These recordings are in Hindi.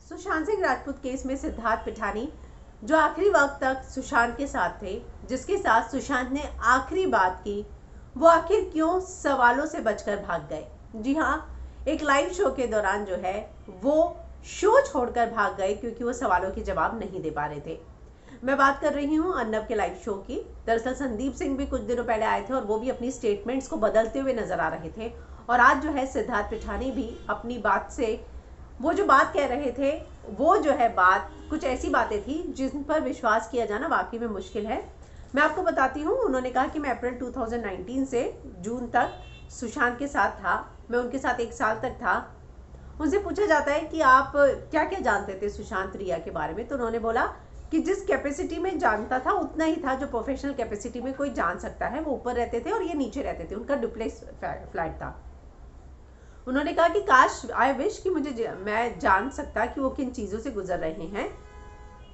सुशांत सिंह राजपूत केस में सिद्धार्थ पिठानी जो आखिरी वक्त तक सुशांत के साथ थे, जिसके साथ सुशांत ने आखिरी बात की, वो आखिर क्यों सवालों से बचकर भाग गए। जी हाँ, एक लाइव शो के दौरान जो है वो शो छोड़कर भाग गए क्योंकि वो सवालों के जवाब नहीं दे पा रहे थे। मैं बात कर रही हूँ अर्नब के लाइव शो की। दरअसल संदीप सिंह भी कुछ दिनों पहले आए थे और वो भी अपनी स्टेटमेंट्स को बदलते हुए नजर आ रहे थे, और आज जो है सिद्धार्थ पिठानी भी अपनी बात से वो जो बात कह रहे थे वो जो है बात कुछ ऐसी बातें थी जिन पर विश्वास किया जाना वाकई में मुश्किल है। मैं आपको बताती हूँ, उन्होंने कहा कि मैं अप्रैल 2019 से जून तक सुशांत के साथ था, मैं उनके साथ 1 साल तक था। उनसे पूछा जाता है कि आप क्या क्या जानते थे सुशांत रिया के बारे में, तो उन्होंने बोला कि जिस कैपेसिटी में जानता था उतना ही था जो प्रोफेशनल कैपेसिटी में कोई जान सकता है। वो ऊपर रहते थे और ये नीचे रहते थे, उनका डुप्लेक्स फ्लैट था। उन्होंने कहा कि काश आई विश कि मैं जान सकता कि वो किन चीज़ों से गुजर रहे हैं।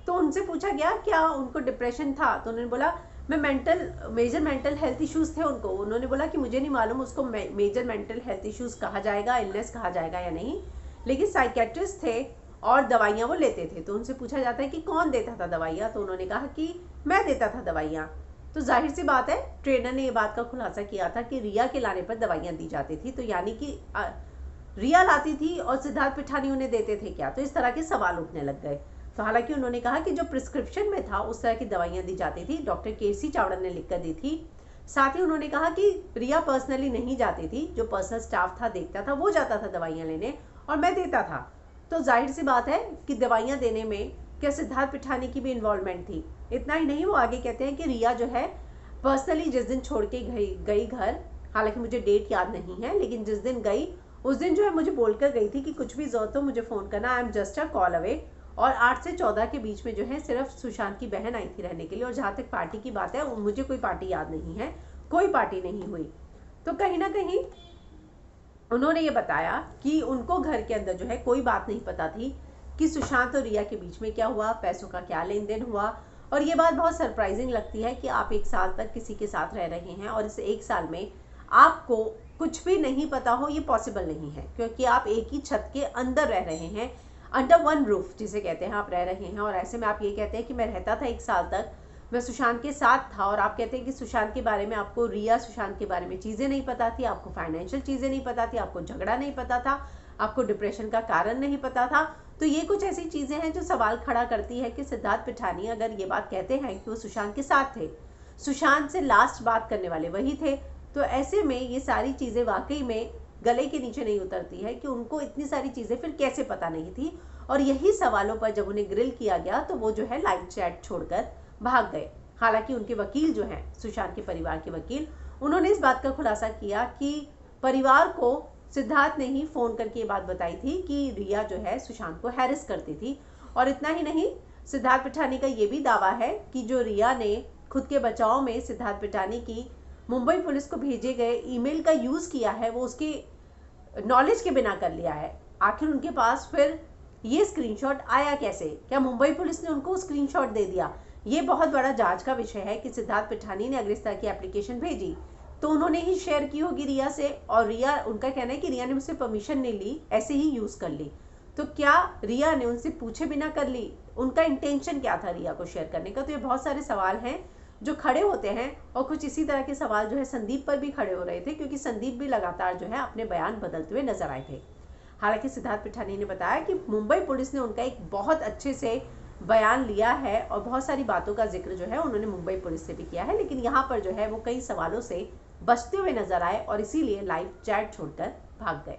तो उनसे पूछा गया क्या उनको डिप्रेशन था, तो उन्होंने बोला मैं मेजर मेंटल हेल्थ इश्यूज थे उनको। उन्होंने बोला कि मुझे नहीं मालूम उसको मेजर मेंटल हेल्थ इश्यूज कहा जाएगा, इलनेस कहा जाएगा या नहीं, लेकिन साइकेट्रिस्ट थे और दवाइयाँ वो लेते थे। तो उनसे पूछा जाता है कि कौन देता था दवाइयाँ, तो उन्होंने कहा कि मैं देता था दवाइयाँ। तो जाहिर सी बात है, ट्रेनर ने ये बात का खुलासा किया था कि रिया के लाने पर दवाइयाँ दी जाती थी, तो यानी कि रिया लाती थी और सिद्धार्थ पिठानी उन्हें देते थे क्या, तो इस तरह के सवाल उठने लग गए। तो हालांकि उन्होंने कहा कि जो प्रिस्क्रिप्शन में था उस तरह की दवाइयाँ दी जाती थी, डॉक्टर केसी चावड़ा ने लिख कर दी थी। साथ ही उन्होंने कहा कि रिया पर्सनली नहीं जाती थी, जो पर्सनल स्टाफ था देखता था, वो जाता था दवाइयाँ लेने और मैं देता था। तो जाहिर सी बात है कि दवाइयाँ देने में क्या सिद्धार्थ पिठानी की भी इन्वॉल्वमेंट थी। इतना ही नहीं, वो आगे कहते हैं कि रिया जो है पर्सनली जिस दिन छोड़ के गई घर, हालांकि मुझे डेट याद नहीं है, लेकिन जिस दिन गई उस दिन जो है मुझे बोलकर गई थी कि कुछ भी जरूरत हो मुझे फ़ोन करना, I am just a call away. और 8 से 14 के बीच में जो है सिर्फ सुशांत की बहन आई थी रहने के लिए, और जहाँ तक पार्टी की बात है मुझे कोई पार्टी याद नहीं है, कोई पार्टी नहीं हुई। तो कहीं ना कहीं उन्होंने ये बताया कि उनको घर के अंदर जो है कोई बात नहीं पता थी कि सुशांत और रिया के बीच में क्या हुआ, पैसों का क्या लेन देन हुआ। और ये बात बहुत सरप्राइजिंग लगती है कि आप 1 साल तक किसी के साथ रह रहे हैं और इस 1 साल में आपको कुछ भी नहीं पता हो, ये पॉसिबल नहीं है, क्योंकि आप एक ही छत के अंदर रह रहे हैं, अंडर वन रूफ जिसे कहते हैं, आप रह रहे हैं। और ऐसे में आप ये कहते हैं कि मैं रहता था 1 साल तक, मैं सुशांत के साथ था, और आप कहते हैं कि सुशांत के बारे में आपको, रिया सुशांत के बारे में चीज़ें नहीं पता थी, आपको फाइनेंशियल चीज़ें नहीं पता थी, आपको झगड़ा नहीं पता था, आपको डिप्रेशन का कारण नहीं पता था। तो ये कुछ ऐसी चीज़ें हैं जो सवाल खड़ा करती है कि सिद्धार्थ पिठानी अगर ये बात कहते हैं कि वो सुशांत के साथ थे, सुशांत से लास्ट बात करने वाले वही थे, तो ऐसे में ये सारी चीज़ें वाकई में गले के नीचे नहीं उतरती है कि उनको इतनी सारी चीज़ें फिर कैसे पता नहीं थी। और यही सवालों पर जब उन्हें ग्रिल किया गया तो वो जो है लाइव चैट छोड़कर भाग गए। हालांकि उनके वकील जो हैं, सुशांत के परिवार के वकील, उन्होंने इस बात का खुलासा किया कि परिवार को सिद्धार्थ ने ही फ़ोन करके ये बात बताई थी कि रिया जो है सुशांत को हैरेस करती थी। और इतना ही नहीं, सिद्धार्थ पिठानी का ये भी दावा है कि जो रिया ने खुद के बचाव में सिद्धार्थ पिठानी की मुंबई पुलिस को भेजे गए ईमेल का यूज़ किया है, वो उसके नॉलेज के बिना कर लिया है। आखिर उनके पास फिर ये स्क्रीनशॉट आया कैसे, क्या मुंबई पुलिस ने उनको स्क्रीनशॉट दे दिया? ये बहुत बड़ा जांच का विषय है कि सिद्धार्थ पिठानी ने अगर इस तरह की एप्लीकेशन भेजी तो उन्होंने ही शेयर की होगी रिया से, और रिया, उनका कहना है कि रिया ने मुझसे परमिशन नहीं ली, ऐसे ही यूज़ कर ली। तो क्या रिया ने उनसे पूछे बिना कर ली? उनका इंटेंशन क्या था रिया को शेयर करने का? तो ये बहुत सारे सवाल हैं जो खड़े होते हैं, और कुछ इसी तरह के सवाल जो है संदीप पर भी खड़े हो रहे थे, क्योंकि संदीप भी लगातार जो है अपने बयान बदलते हुए नजर आए थे। हालांकि सिद्धार्थ पिठानी ने बताया कि मुंबई पुलिस ने उनका एक बहुत अच्छे से बयान लिया है और बहुत सारी बातों का जिक्र जो है उन्होंने मुंबई पुलिस से भी किया है, लेकिन यहाँ पर जो है वो कई सवालों से बचते हुए नजर आए और इसीलिए लाइव चैट छोड़कर भाग गए।